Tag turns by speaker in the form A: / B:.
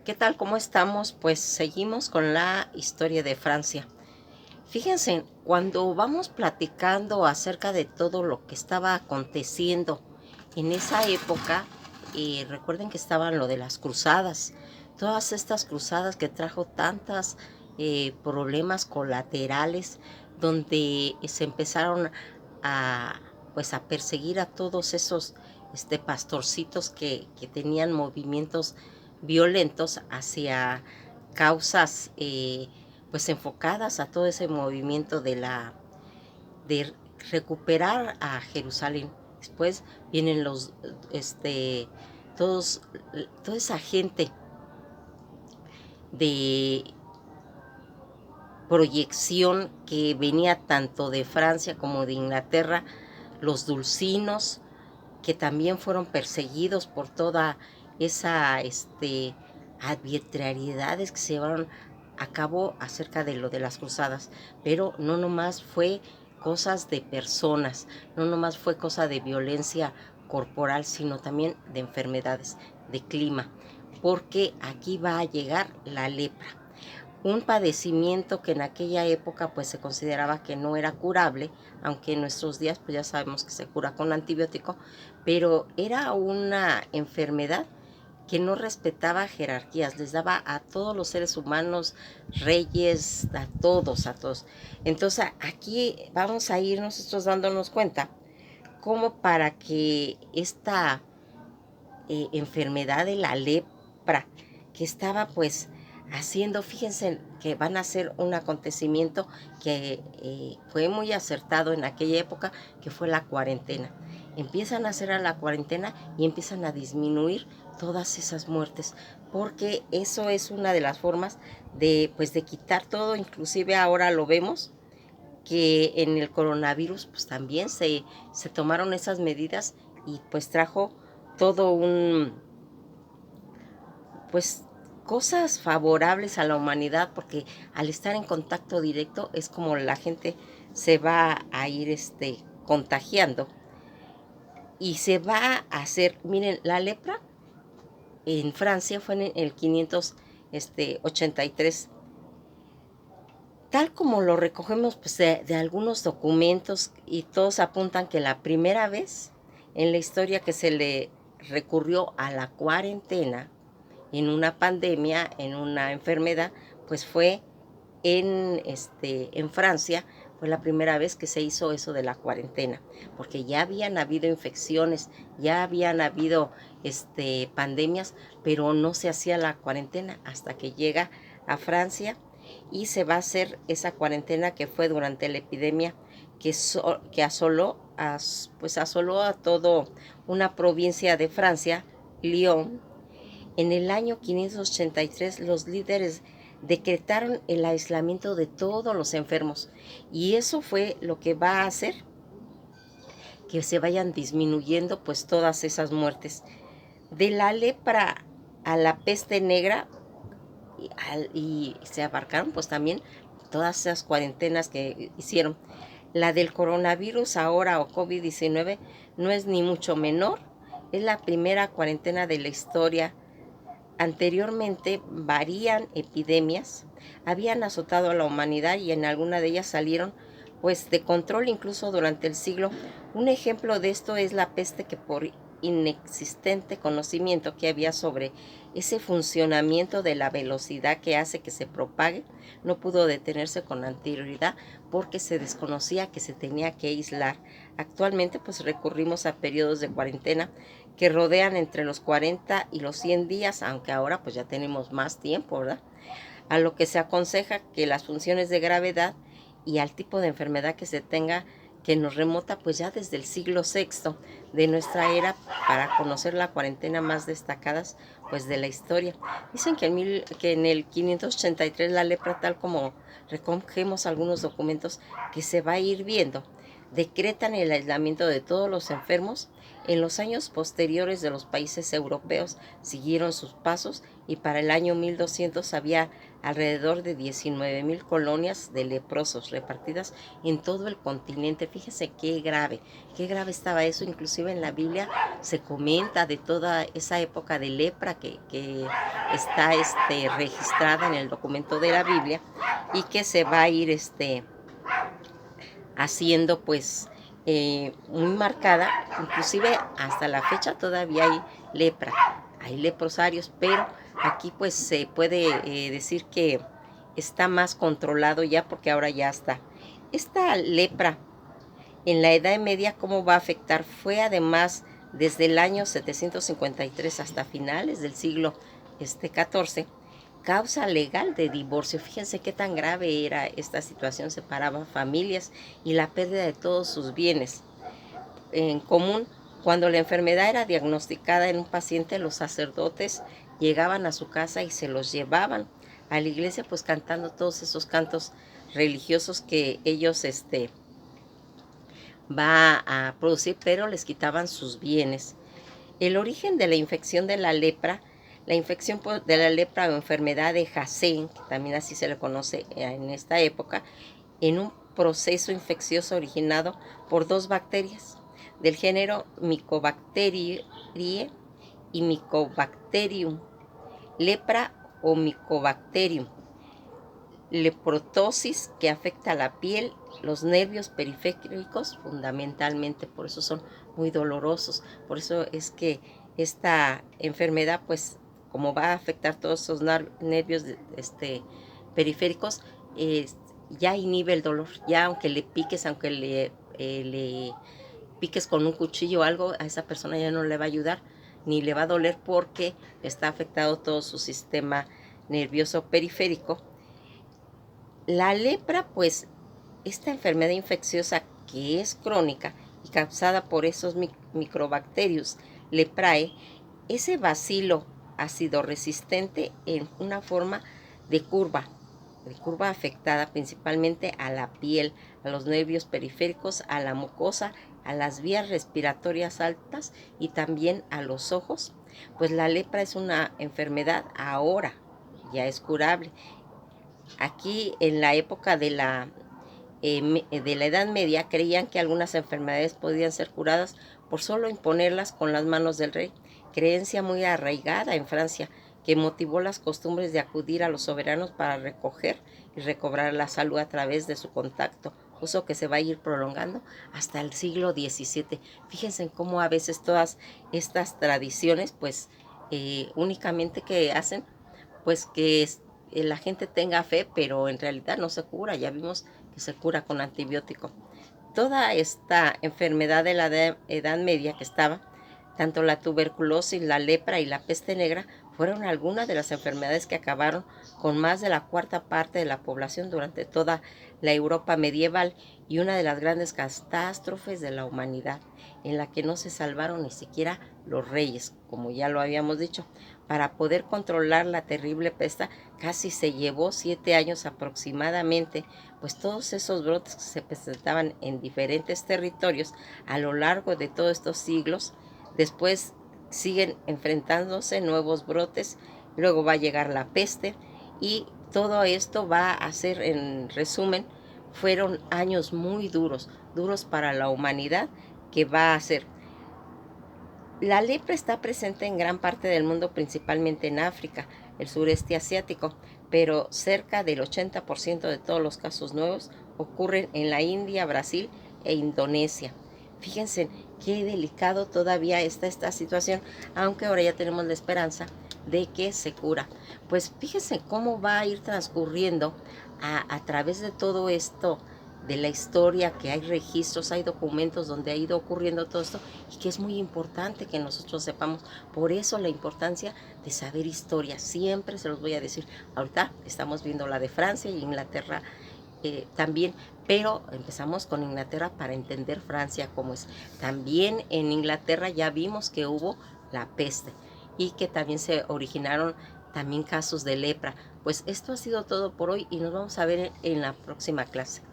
A: ¿Qué tal? ¿Cómo estamos? Pues seguimos con la historia de Francia. Fíjense, cuando vamos platicando acerca de todo lo que estaba aconteciendo en esa época, recuerden que estaban lo de las cruzadas, todas estas cruzadas que trajo tantos problemas colaterales, donde se empezaron a, pues, a perseguir a todos esos pastorcitos que tenían movimientos violentos hacia causas pues enfocadas a todo ese movimiento de recuperar a Jerusalén. Después vienen todos, toda esa gente de proyección que venía tanto de Francia como de Inglaterra, los dulcinos, que también fueron perseguidos por toda esa arbitrariedades que se llevaron a cabo acerca de lo de las cruzadas. Pero no nomás fue cosas de personas, no nomás fue cosa de violencia corporal, sino también de enfermedades, de clima, porque aquí va a llegar la lepra, un padecimiento que en aquella época pues se consideraba que no era curable, aunque en nuestros días pues ya sabemos que se cura con antibiótico, pero era una enfermedad que no respetaba jerarquías, les daba a todos los seres humanos, reyes, a todos, a todos. Entonces aquí vamos a ir nosotros dándonos cuenta cómo para que esta enfermedad de la lepra que estaba pues haciendo, fíjense que van a hacer un acontecimiento que fue muy acertado en aquella época, que fue la cuarentena. Empiezan a hacer a la cuarentena y empiezan a disminuir todas esas muertes, porque eso es una de las formas de pues de quitar todo. Inclusive ahora lo vemos que en el coronavirus pues también se tomaron esas medidas y pues trajo todo un, pues cosas favorables a la humanidad, porque al estar en contacto directo es como la gente se va a ir contagiando y se va a hacer. Miren, la lepra en Francia fue en el 583, tal como lo recogemos pues de algunos documentos, y todos apuntan que la primera vez en la historia que se le recurrió a la cuarentena en una pandemia, en una enfermedad, pues fue en Francia. Fue la primera vez que se hizo eso de la cuarentena, porque ya habían habido infecciones, ya habían habido pandemias, pero no se hacía la cuarentena hasta que llega a Francia y se va a hacer esa cuarentena, que fue durante la epidemia que asoló a todo una provincia de Francia, Lyon. En el año 583 los líderes decretaron el aislamiento de todos los enfermos, y eso fue lo que va a hacer que se vayan disminuyendo pues todas esas muertes. De la lepra a la peste negra, y se abarcaron pues también todas esas cuarentenas que hicieron. La del coronavirus ahora, o COVID-19, no es ni mucho menor, es la primera cuarentena de la historia. Anteriormente, varían epidemias habían azotado a la humanidad, y en alguna de ellas salieron pues de control incluso durante el siglo. Un ejemplo de esto es la peste, que por inexistente conocimiento que había sobre ese funcionamiento de la velocidad que hace que se propague, no pudo detenerse con anterioridad, porque se desconocía que se tenía que aislar. Actualmente pues recurrimos a periodos de cuarentena que rodean entre los 40 y los 100 días, aunque ahora pues ya tenemos más tiempo, ¿verdad? A lo que se aconseja que las funciones de gravedad y al tipo de enfermedad que se tenga, que nos remota pues ya desde el siglo sexto de nuestra era, para conocer la cuarentena más destacadas pues de la historia. Dicen que en el 583 la lepra, tal como recogemos algunos documentos, que se va a ir viendo, decretan el aislamiento de todos los enfermos. En los años posteriores de los países europeos siguieron sus pasos y para el año 1200 había alrededor de 19,000 colonias de leprosos repartidas en todo el continente. Fíjense qué grave estaba eso. Inclusive en la Biblia se comenta de toda esa época de lepra que está registrada en el documento de la Biblia y que se va a ir haciendo pues muy marcada. Inclusive hasta la fecha todavía hay lepra, hay leprosarios, pero aquí pues se puede decir que está más controlado ya, porque ahora ya está. Esta lepra en la Edad Media, ¿cómo va a afectar? Fue además desde el año 753 hasta finales del siglo XIV, causa legal de divorcio. Fíjense qué tan grave era esta situación, separaba familias y la pérdida de todos sus bienes. En común, cuando la enfermedad era diagnosticada en un paciente, los sacerdotes llegaban a su casa y se los llevaban a la iglesia, pues cantando todos esos cantos religiosos que ellos va a producir, pero les quitaban sus bienes. El origen de la infección de la lepra, la infección de la lepra o enfermedad de Hansen, que también así se le conoce en esta época, en un proceso infeccioso originado por dos bacterias del género Mycobacteriae y Mycobacterium, lepra o Mycobacterium. Leprotosis que afecta a la piel, los nervios periféricos fundamentalmente, por eso son muy dolorosos. Por eso es que esta enfermedad, pues como va a afectar todos esos nervios periféricos, ya inhibe el dolor. Ya aunque le piques, aunque le piques con un cuchillo o algo, a esa persona ya no le va a ayudar ni le va a doler, porque está afectado todo su sistema nervioso periférico. La lepra, pues, esta enfermedad infecciosa que es crónica y causada por esos microbacterios leprae, ese bacilo ácido resistente en una forma de curva afectada principalmente a la piel, a los nervios periféricos, a la mucosa, a las vías respiratorias altas y también a los ojos. Pues la lepra es una enfermedad ahora, ya es curable. Aquí en la época de la Edad Media creían que algunas enfermedades podían ser curadas por solo imponerlas con las manos del rey, creencia muy arraigada en Francia que motivó las costumbres de acudir a los soberanos para recoger y recobrar la salud a través de su contacto, uso que se va a ir prolongando hasta el siglo XVII. Fíjense en cómo a veces todas estas tradiciones pues únicamente que hacen pues que la gente tenga fe, pero en realidad no se cura. Ya vimos que se cura con antibiótico. Toda esta enfermedad de la Edad Media que estaba, tanto la tuberculosis, la lepra y la peste negra, fueron algunas de las enfermedades que acabaron con más de la cuarta parte de la población durante toda la Europa medieval, y una de las grandes catástrofes de la humanidad, en la que no se salvaron ni siquiera los reyes, como ya lo habíamos dicho. Para poder controlar la terrible peste, casi se llevó 7 años aproximadamente, pues todos esos brotes que se presentaban en diferentes territorios a lo largo de todos estos siglos, después siguen enfrentándose nuevos brotes, luego va a llegar la peste, y todo esto va a ser, en resumen, fueron años muy duros para la humanidad, que va a ser. La lepra está presente en gran parte del mundo, principalmente en África, el sureste asiático, pero cerca del 80% de todos los casos nuevos ocurren en la India, Brasil e Indonesia. Fíjense qué delicado todavía está esta situación, aunque ahora ya tenemos la esperanza de que se cura. Pues fíjense cómo va a ir transcurriendo a través de todo esto, de la historia, que hay registros, hay documentos donde ha ido ocurriendo todo esto, y que es muy importante que nosotros sepamos. Por eso la importancia de saber historia, siempre se los voy a decir. Ahorita estamos viendo la de Francia y Inglaterra también, pero empezamos con Inglaterra para entender Francia cómo es. También en Inglaterra ya vimos que hubo la peste y que también se originaron también casos de lepra. Pues esto ha sido todo por hoy y nos vamos a ver en la próxima clase.